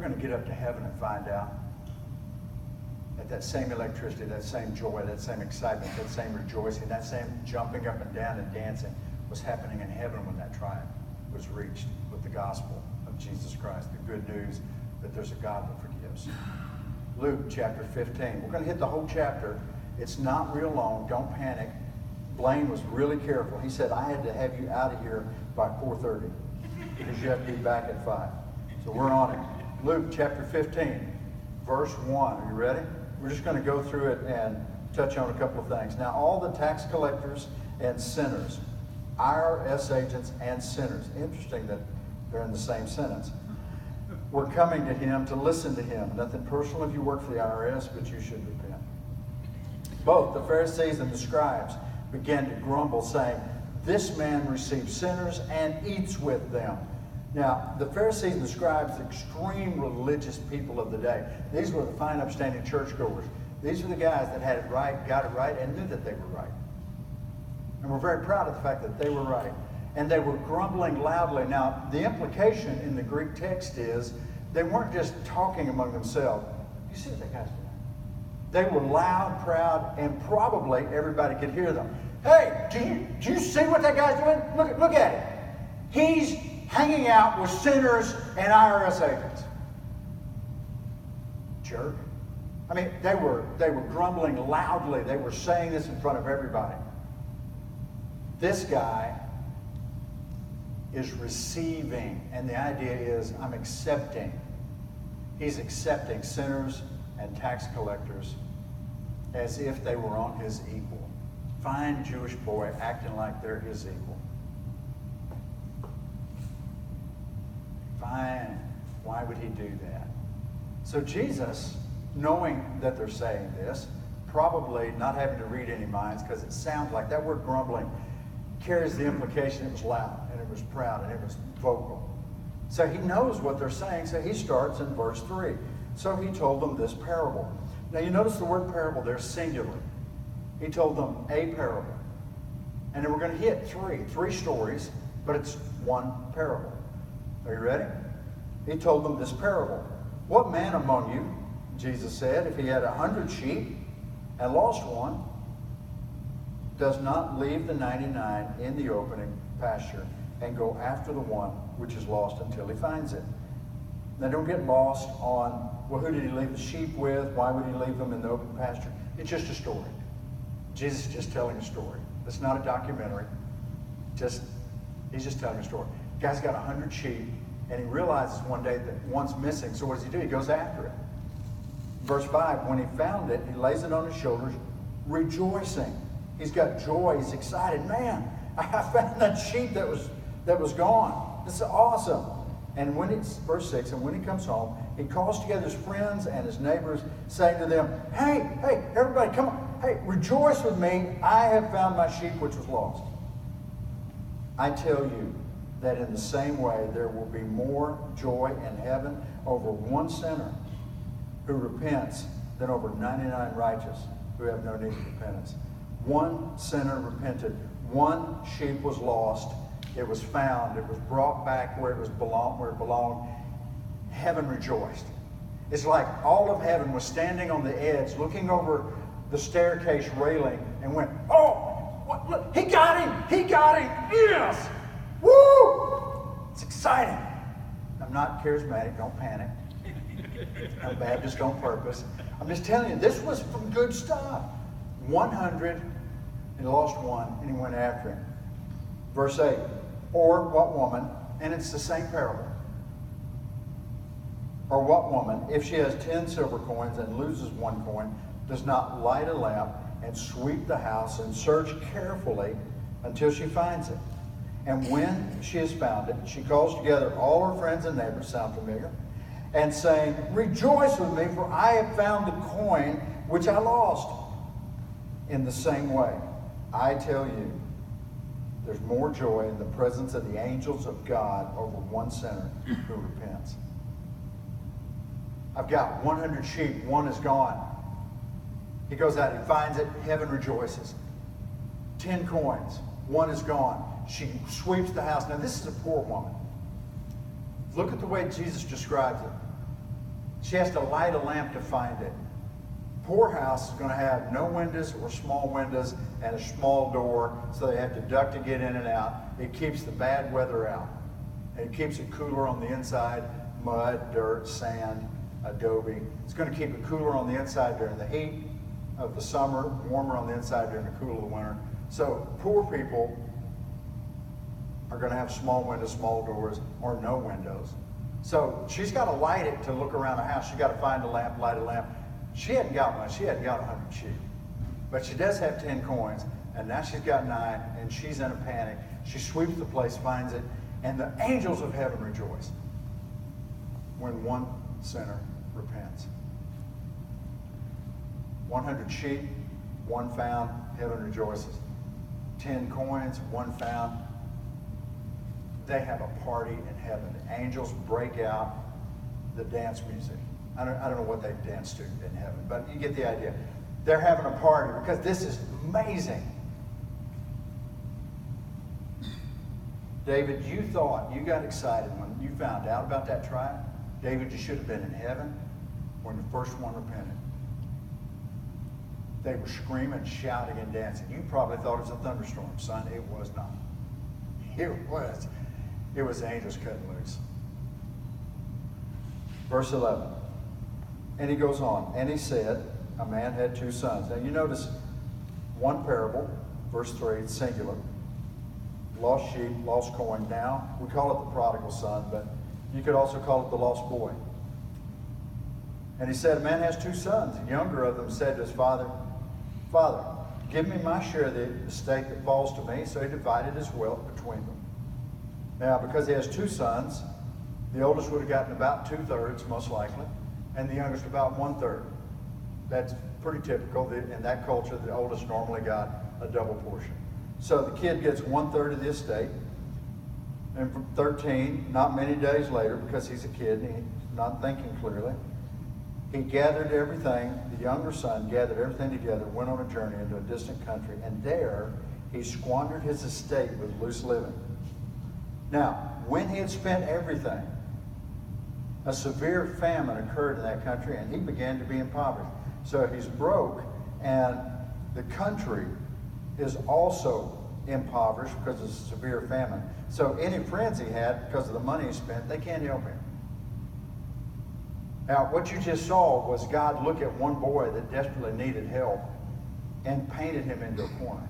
going to get up to heaven and find out that same electricity, that same joy, that same excitement, that same rejoicing, that same jumping up and down and dancing was happening in heaven when that tribe was reached with the gospel of Jesus Christ, the good news that there's a God that forgives. Luke chapter 15. We're going to hit the whole chapter. It's not real long. Don't panic. Blaine was really careful. He said, I had to have you out of here by 4:30 because you have to be back at 5. So we're on it. Luke chapter 15, verse 1. Are you ready? We're just going to go through it and touch on a couple of things. Now, all the tax collectors and sinners, IRS agents and sinners, interesting that they're in the same sentence, were coming to him to listen to him. Nothing personal if you work for the IRS, but you should repent. Both the Pharisees and the scribes began to grumble, saying, this man receives sinners and eats with them. Now, the Pharisees and the scribes, extreme religious people of the day. These were the fine, upstanding churchgoers. These were the guys that had it right, got it right, and knew that they were right. And we're very proud of the fact that they were right. And they were grumbling loudly. Now, the implication in the Greek text is they weren't just talking among themselves. You see what that guy's doing? They were loud, proud, and probably everybody could hear them. Hey, do you see what that guy's doing? Look at it. He's hanging out with sinners and IRS agents. Jerk. I mean, they were grumbling loudly. They were saying this in front of everybody. This guy is receiving, and the idea is I'm accepting. He's accepting sinners and tax collectors as if they were on his equal. Fine Jewish boy acting like they're his equal. Fine. Why would he do that? So Jesus, knowing that they're saying this, probably not having to read any minds, because it sounds like that word grumbling carries the implication it was loud, and it was proud, and it was vocal. So he knows what they're saying, so he starts in verse 3. So he told them this parable. Now you notice the word parable there, singular. He told them a parable. And then we're going to hit three stories, but it's one parable. Are you ready? He told them this parable. What man among you, Jesus said, if he had 100 sheep and lost one, does not leave the 99 in the opening pasture and go after the one which is lost until he finds it? Now don't get lost on, well, who did he leave the sheep with? Why would he leave them in the open pasture? It's just a story. Jesus is just telling a story. It's not a documentary. He's just telling a story. The guy's got 100 sheep, and he realizes one day that one's missing. So what does he do? He goes after it. Verse 5, when he found it, he lays it on his shoulders, rejoicing. He's got joy. He's excited. Man, I found that sheep that was gone. This is awesome. And when it's verse 6, and when he comes home, he calls together his friends and his neighbors, saying to them, hey, everybody, come on. Hey, rejoice with me. I have found my sheep which was lost. I tell you that in the same way there will be more joy in heaven over one sinner who repents than over 99 righteous who have no need of repentance. One sinner repented. One sheep was lost. It was found. It was brought back where it belonged. Heaven rejoiced. It's like all of heaven was standing on the edge, looking over the staircase railing, and went, oh, look, he got him, yes, woo! It's exciting. I'm not charismatic, don't panic. I'm Baptist on purpose. I'm just telling you, this was some good stuff. 100, and he lost one, and he went after him. Verse 8, or what woman, and it's the same parable, or what woman, if she has 10 silver coins and loses one coin, does not light a lamp and sweep the house and search carefully until she finds it? And when she has found it, she calls together all her friends and neighbors, sound familiar, and saying, rejoice with me, for I have found the coin which I lost. In the same way, I tell you, there's more joy in the presence of the angels of God over one sinner who repents. I've got 100 sheep, one is gone. He goes out, he finds it, heaven rejoices. 10 coins, one is gone. She sweeps the house. Now this is a poor woman. Look at the way Jesus describes it. She has to light a lamp to find it. Poorhouse is going to have no windows or small windows and a small door, so they have to duck to get in and out. It keeps the bad weather out. It keeps it cooler on the inside, mud, dirt, sand, adobe. It's going to keep it cooler on the inside during the heat of the summer, warmer on the inside during the cool of the winter. So poor people are going to have small windows, small doors, or no windows. So she's got to light it to look around the house. She's got to find a lamp, light a lamp. She hadn't got one. She hadn't got 100 sheep. But she does have 10 coins, and now she's got 9, and she's in a panic. She sweeps the place, finds it, and the angels of heaven rejoice when one sinner repents. 100 sheep, 1 found, heaven rejoices. 10 coins, 1 found. They have a party in heaven. The angels break out the dance music. I don't know what they dance to in heaven, but you get the idea. They're having a party because this is amazing. David, you got excited when you found out about that tribe. David, you should have been in heaven when the first one repented. They were screaming, shouting, and dancing. You probably thought it was a thunderstorm, son. It was not. It was angels cutting loose. Verse 11. And he goes on, and he said, a man had 2 sons. Now you notice one parable, verse 3, it's singular. Lost sheep, lost coin. Now, we call it the prodigal son, but you could also call it the lost boy. And he said, a man has 2 sons. The younger of them said to his father, Father, give me my share of the estate that falls to me. So he divided his wealth between them. Now, because he has 2 sons, the oldest would have gotten about 2/3, most likely, and the youngest about 1/3. That's pretty typical. In that culture, the oldest normally got a double portion. So the kid gets 1/3 of the estate. And from 13, not many days later, because he's a kid and he's not thinking clearly, he gathered everything, the younger son gathered everything together, went on a journey into a distant country, and there he squandered his estate with loose living. Now, when he had spent everything, a severe famine occurred in that country, and he began to be impoverished. So he's broke, and the country is also impoverished because of severe famine. So any friends he had, because of the money he spent, they can't help him. Now, what you just saw was God look at one boy that desperately needed help and painted him into a corner.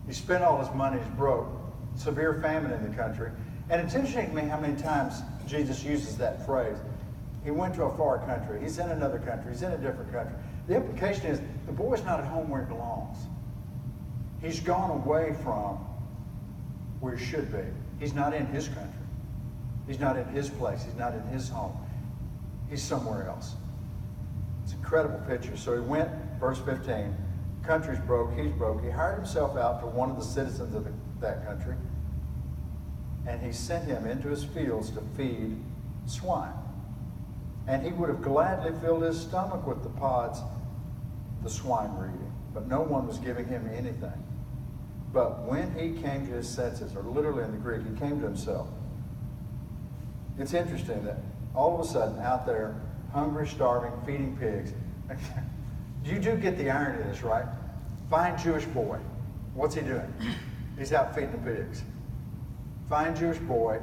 He spent all his money, he's broke, severe famine in the country. And it's interesting to me how many times Jesus uses that phrase. He went to a far country. He's in another country. He's in a different country. The implication is the boy's not at home where he belongs. He's gone away from where he should be. He's not in his country. He's not in his place. He's not in his home. He's somewhere else. It's an incredible picture. So he went, verse 15, country's broke, he's broke. He hired himself out to one of the citizens of that country, and he sent him into his fields to feed swine. And he would have gladly filled his stomach with the pods the swine were eating, but no one was giving him anything. But when he came to his senses, or literally in the Greek, he came to himself. It's interesting that all of a sudden out there, hungry, starving, feeding pigs. You do get the irony of this, right? Fine Jewish boy. What's he doing? He's out feeding the pigs. Fine Jewish boy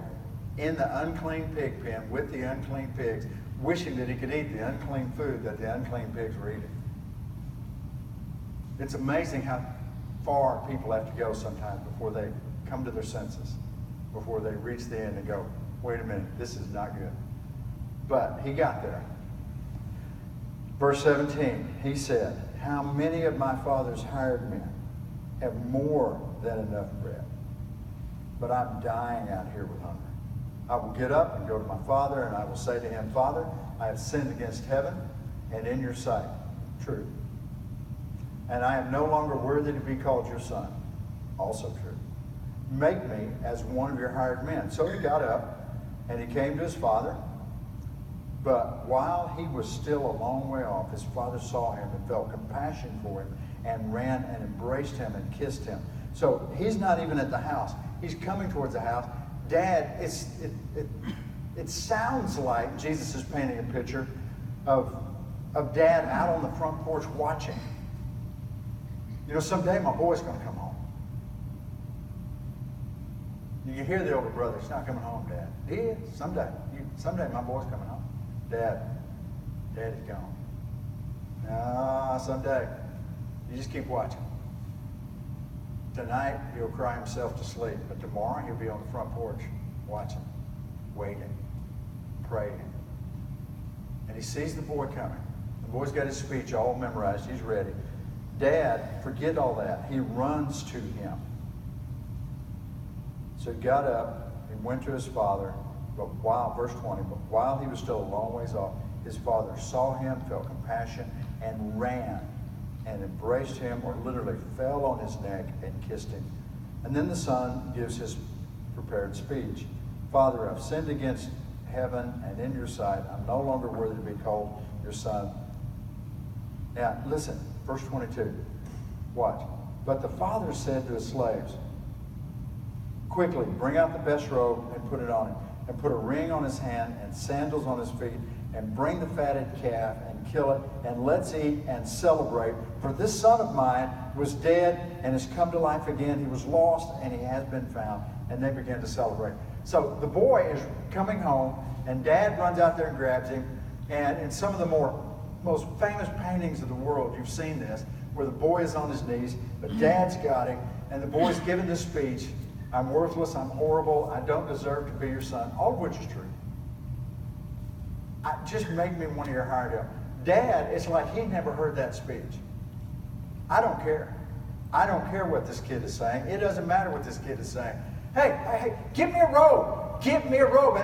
in the unclean pig pen with the unclean pigs, wishing that he could eat the unclean food that the unclean pigs were eating. It's amazing how far people have to go sometimes before they come to their senses, before they reach the end and go, wait a minute, this is not good. But he got there. Verse 17, he said, how many of my father's hired men have more than enough bread? But I'm dying out here with hunger. I will get up and go to my father, and I will say to him, Father, I have sinned against heaven and in your sight. True. And I am no longer worthy to be called your son. Also true. Make me as one of your hired men. So he got up, and he came to his father. But while he was still a long way off, his father saw him and felt compassion for him and ran and embraced him and kissed him. So he's not even at the house. He's coming towards the house. Dad, It sounds like Jesus is painting a picture of Dad out on the front porch watching. You know, someday my boy's going to come home. You hear the older brother, he's not coming home, Dad. He is. Someday my boy's coming home. Daddy's gone. No, someday. You just keep watching. Tonight, he'll cry himself to sleep, but tomorrow he'll be on the front porch watching, waiting, praying. And he sees the boy coming. The boy's got his speech all memorized. He's ready. Dad, forget all that. He runs to him. So he got up and went to his father, verse 20, but while he was still a long ways off, his father saw him, felt compassion, and ran and embraced him, or literally fell on his neck and kissed him. And then the son gives his prepared speech. Father, I've sinned against heaven and in your sight. I'm no longer worthy to be called your son. Now, listen, verse 22. Watch. But the father said to his slaves, quickly, bring out the best robe and put it on him, and put a ring on his hand and sandals on his feet, and bring the fatted calf and kill it, and let's eat and celebrate. For this son of mine was dead and has come to life again. He was lost and he has been found. And they began to celebrate. So the boy is coming home, and Dad runs out there and grabs him. And in some of the most famous paintings of the world, you've seen this, where the boy is on his knees, but Dad's got him, and the boy's giving this speech. I'm worthless, I'm horrible, I don't deserve to be your son, all of which is true. Just make me one of your hired help. Dad, it's like he never heard that speech. I don't care. I don't care what this kid is saying. It doesn't matter what this kid is saying. Hey, give me a robe. Give me a robe.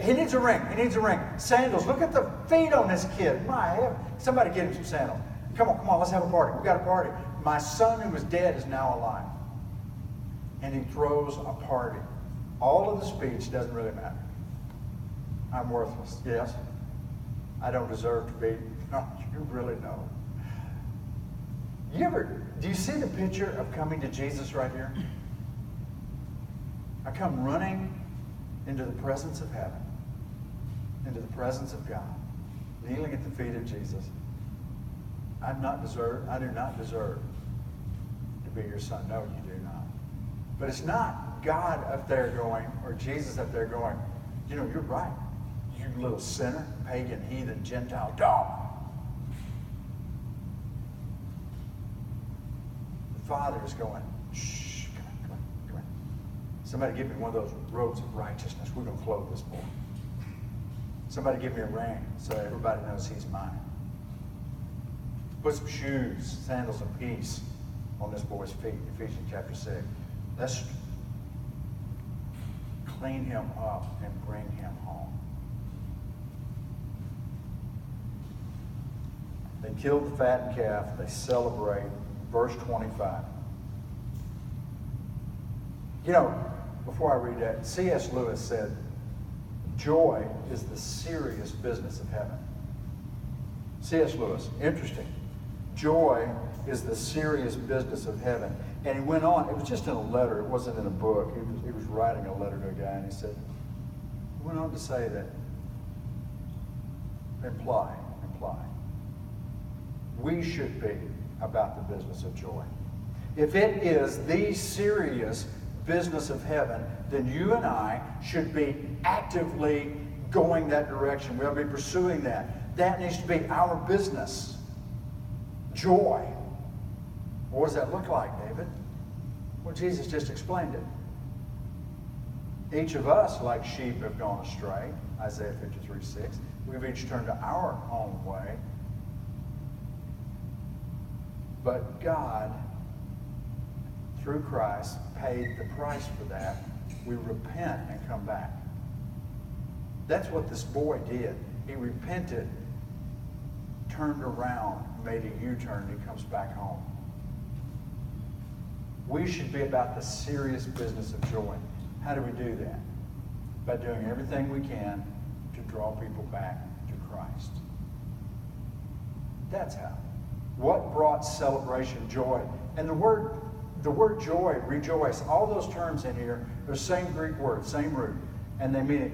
He needs a ring. He needs a ring. Sandals. Look at the feet on this kid. My heaven. Somebody get him some sandals. Come on, let's have a party. We got a party. My son who was dead is now alive. And he throws a party. All of the speech doesn't really matter. I'm worthless. Yes. I don't deserve to be. No, you really don't. Do you see the picture of coming to Jesus right here? I come running into the presence of heaven, into the presence of God, kneeling at the feet of Jesus. I do not deserve to be your son. No, you do not. But it's not God up there going, or Jesus up there going, you know, you're right. You little sinner, pagan, heathen, Gentile dog. The Father is going, shh, come on. Somebody give me one of those robes of righteousness. We're going to clothe this boy. Somebody give me a ring so everybody knows he's mine. Put some shoes, sandals of peace on this boy's feet, Ephesians chapter 6. Let's clean him up and bring him home. They killed the fattened calf. They celebrate. Verse 25. You know, before I read that, C.S. Lewis said, joy is the serious business of heaven. C.S. Lewis, interesting. Joy is the serious business of heaven. And he went on, it was just in a letter, it wasn't in a book. He was writing a letter to a guy, and he said, he went on to say that, imply, we should be about the business of joy. If it is the serious business of heaven, then you and I should be actively going that direction. We'll be pursuing that. That needs to be our business. Joy. What does that look like, David? Well, Jesus just explained it. Each of us, like sheep, have gone astray. Isaiah 53:6. We've each turned to our own way. But God, through Christ, paid the price for that. We repent and come back. That's what this boy did. He repented, turned around, made a U-turn, and he comes back home. We should be about the serious business of joy. How do we do that? By doing everything we can to draw people back to Christ. That's how. What brought celebration, joy? And the word joy, rejoice, all those terms in here are the same Greek word, same root. and they mean exactly